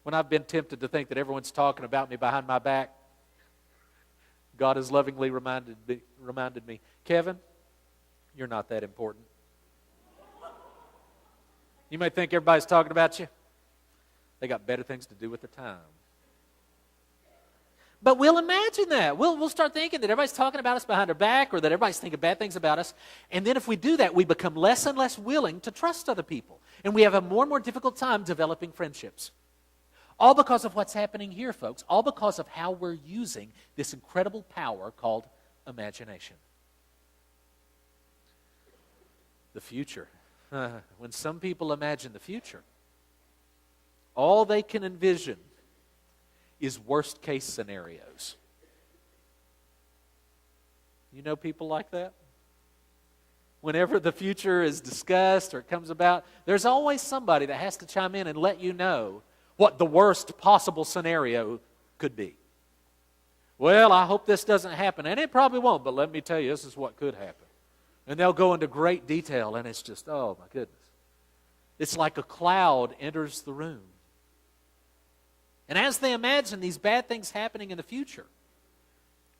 When I've been tempted to think that everyone's talking about me behind my back, God has lovingly reminded me, Kevin, you're not that important. You may think everybody's talking about you. They got better things to do with their time. But we'll imagine that. We'll start thinking that everybody's talking about us behind our back, or that everybody's thinking bad things about us. And then if we do that, we become less and less willing to trust other people. And we have a more and more difficult time developing friendships. All because of what's happening here, folks. All because of how we're using this incredible power called imagination. The future. When some people imagine the future, all they can envision is worst case scenarios. You know people like that? Whenever the future is discussed or it comes about, there's always somebody that has to chime in and let you know what the worst possible scenario could be. Well, I hope this doesn't happen, and it probably won't, but let me tell you, this is what could happen. And they'll go into great detail, and it's just, oh my goodness. It's like a cloud enters the room. And as they imagine these bad things happening in the future,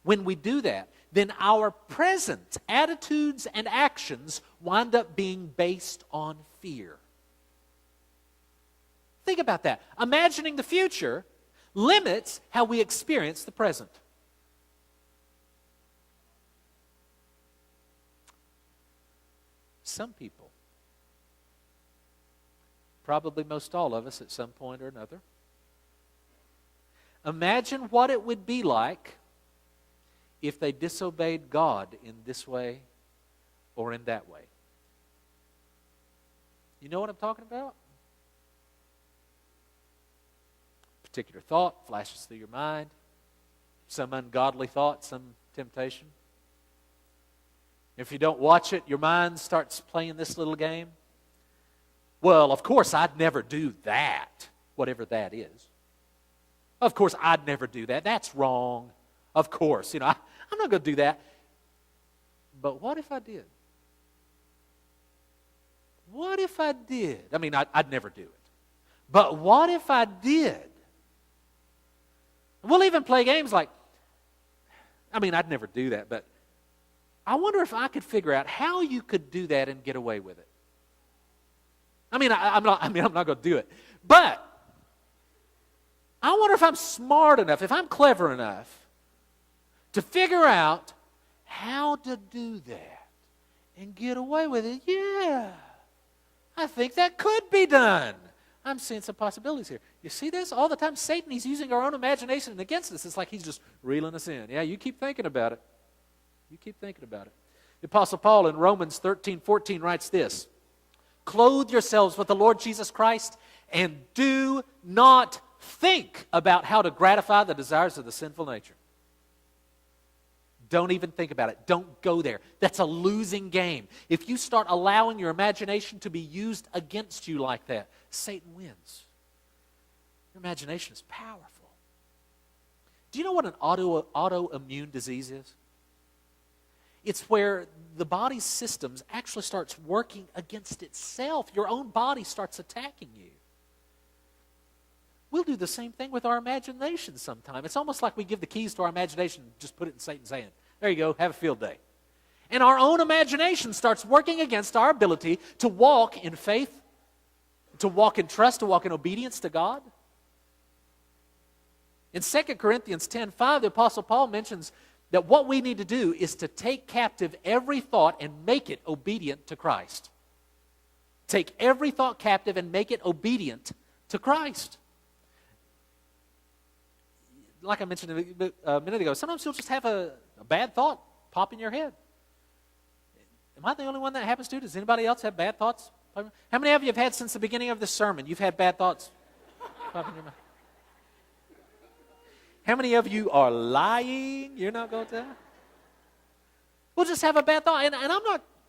when we do that, then our present attitudes and actions wind up being based on fear. Think about that. Imagining the future limits how we experience the present. Some people, probably most all of us at some point or another, imagine what it would be like if they disobeyed God in this way or in that way. You know what I'm talking about? A particular thought flashes through your mind, some ungodly thought, some temptation. If you don't watch it, your mind starts playing this little game. Well, of course, I'd never do that, whatever that is. Of course, I'd never do that. That's wrong. Of course, I'm not going to do that. But what if I did? What if I did? I mean, I'd never do it. But what if I did? We'll even play games like, I'd never do that, but I wonder if I could figure out how you could do that and get away with it. I'm not going to do it. But I wonder if I'm smart enough, if I'm clever enough to figure out how to do that and get away with it. Yeah, I think that could be done. I'm seeing some possibilities here. You see this? All the time Satan, he's using our own imagination against us. It's like he's just reeling us in. Yeah, you keep thinking about it. You keep thinking about it. The Apostle Paul in Romans 13:14 writes this: "Clothe yourselves with the Lord Jesus Christ and do not think about how to gratify the desires of the sinful nature." Don't even think about it. Don't go there. That's a losing game. If you start allowing your imagination to be used against you like that, Satan wins. Your imagination is powerful. Do you know what an autoimmune disease is? It's where the body's systems actually starts working against itself. Your own body starts attacking you. We'll do the same thing with our imagination sometime. It's almost like we give the keys to our imagination and just put it in Satan's hand. There you go, have a field day. And our own imagination starts working against our ability to walk in faith, to walk in trust, to walk in obedience to God. In 2 Corinthians 10:5, the Apostle Paul mentions that what we need to do is to take captive every thought and make it obedient to Christ. Take every thought captive and make it obedient to Christ. Like I mentioned a minute ago, sometimes you'll just have a bad thought pop in your head. Am I the only one that happens to? Does anybody else have bad thoughts? How many of you have had since the beginning of the sermon, you've had bad thoughts pop in your mind? How many of you are lying? You're not going to tell? We'll just have a bad thought. And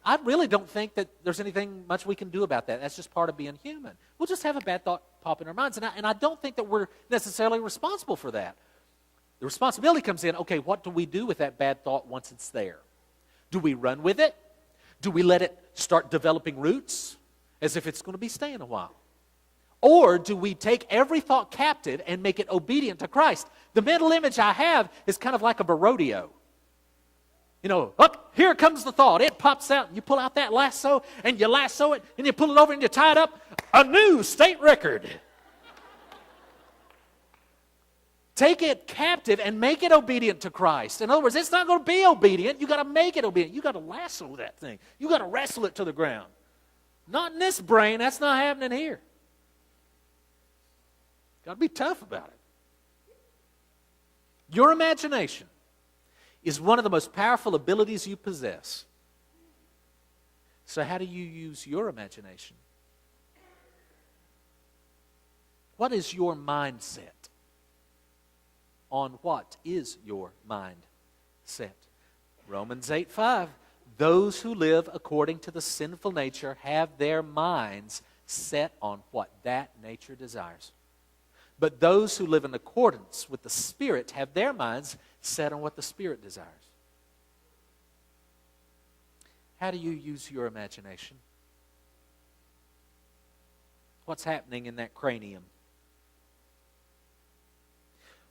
I really don't think that there's anything much we can do about that. That's just part of being human. We'll just have a bad thought pop in our minds. And I don't think that we're necessarily responsible for that. The responsibility comes in, okay, what do we do with that bad thought once it's there? Do we run with it? Do we let it start developing roots as if it's going to be staying a while? Or do we take every thought captive and make it obedient to Christ? The mental image I have is kind of like of a rodeo. You know, up, here comes the thought. It pops out, and you pull out that lasso, and you lasso it, and you pull it over, and you tie it up. A new state record. Take it captive and make it obedient to Christ. In other words, it's not going to be obedient. You've got to make it obedient. You've got to lasso that thing. You've got to wrestle it to the ground. Not in this brain. That's not happening here. Got to be tough about it. Your imagination is one of the most powerful abilities you possess. So how do you use your imagination? What is your mindset? On what is your mindset? Romans 8:5. Those who live according to the sinful nature have their minds set on what that nature desires. But those who live in accordance with the Spirit have their minds set on what the Spirit desires. How do you use your imagination? What's happening in that cranium?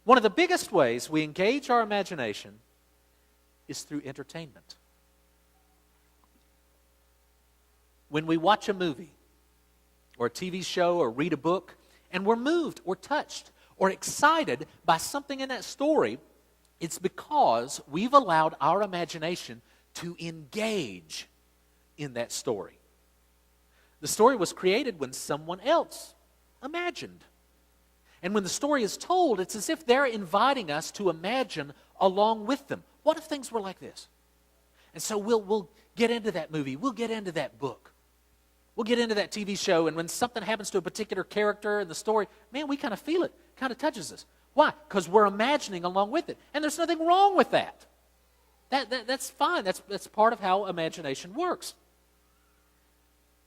One of the biggest ways we engage our imagination is through entertainment. When we watch a movie or a TV show or read a book and we're moved or touched or excited by something in that story, it's because we've allowed our imagination to engage in that story. The story was created when someone else imagined. And when the story is told, it's as if they're inviting us to imagine along with them. What if things were like this? And so we'll get into that movie. We'll get into that book. We'll get into that TV show. And when something happens to a particular character in the story, man, we kind of feel it. It kind of touches us. Why? Because we're imagining along with it. And there's nothing wrong with that. That's fine. That's part of how imagination works.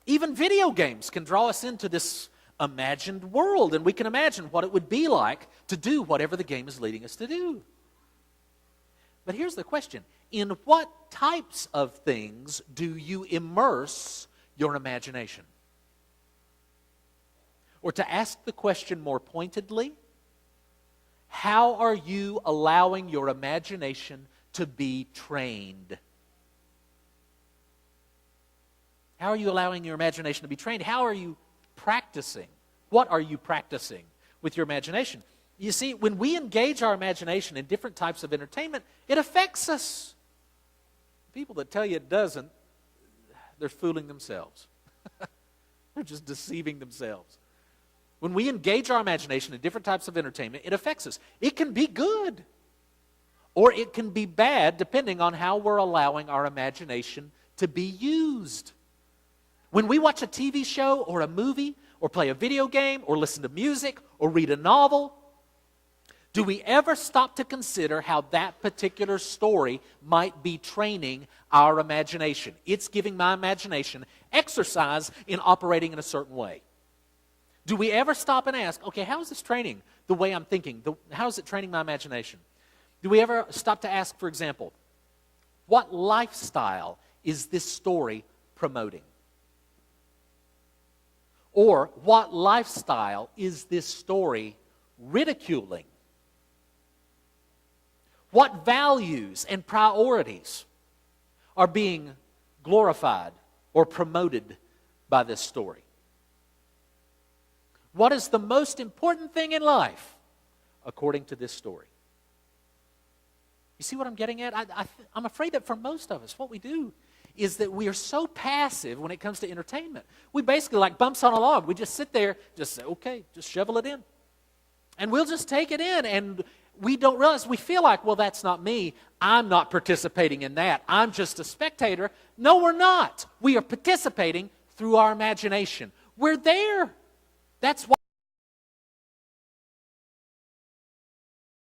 Even video games can draw us into this imagined world, and we can imagine what it would be like to do whatever the game is leading us to do. But here's the question. In what types of things do you immerse your imagination? Or to ask the question more pointedly, how are you allowing your imagination to be trained? How are you allowing your imagination to be trained? How are you practicing? What are you practicing with your imagination? You see, when we engage our imagination in different types of entertainment, it affects us. People that tell you it doesn't, they're fooling themselves. They're just deceiving themselves. When we engage our imagination in different types of entertainment, it affects us. It can be good, or it can be bad, depending on how we're allowing our imagination to be used. When we watch a TV show or a movie or play a video game or listen to music or read a novel, do we ever stop to consider how that particular story might be training our imagination? It's giving my imagination exercise in operating in a certain way. Do we ever stop and ask, okay, how is this training the way I'm thinking? How is it training my imagination? Do we ever stop to ask, for example, what lifestyle is this story promoting? Or what lifestyle is this story ridiculing? What values and priorities are being glorified or promoted by this story? What is the most important thing in life according to this story? You see what I'm getting at? I'm afraid that for most of us, what we do is that we are so passive when it comes to entertainment. We basically, like bumps on a log, we just sit there, just say, okay, just shovel it in. And we'll just take it in, and we don't realize, we feel like, well, that's not me. I'm not participating in that. I'm just a spectator. No, we're not. We are participating through our imagination. We're there. That's why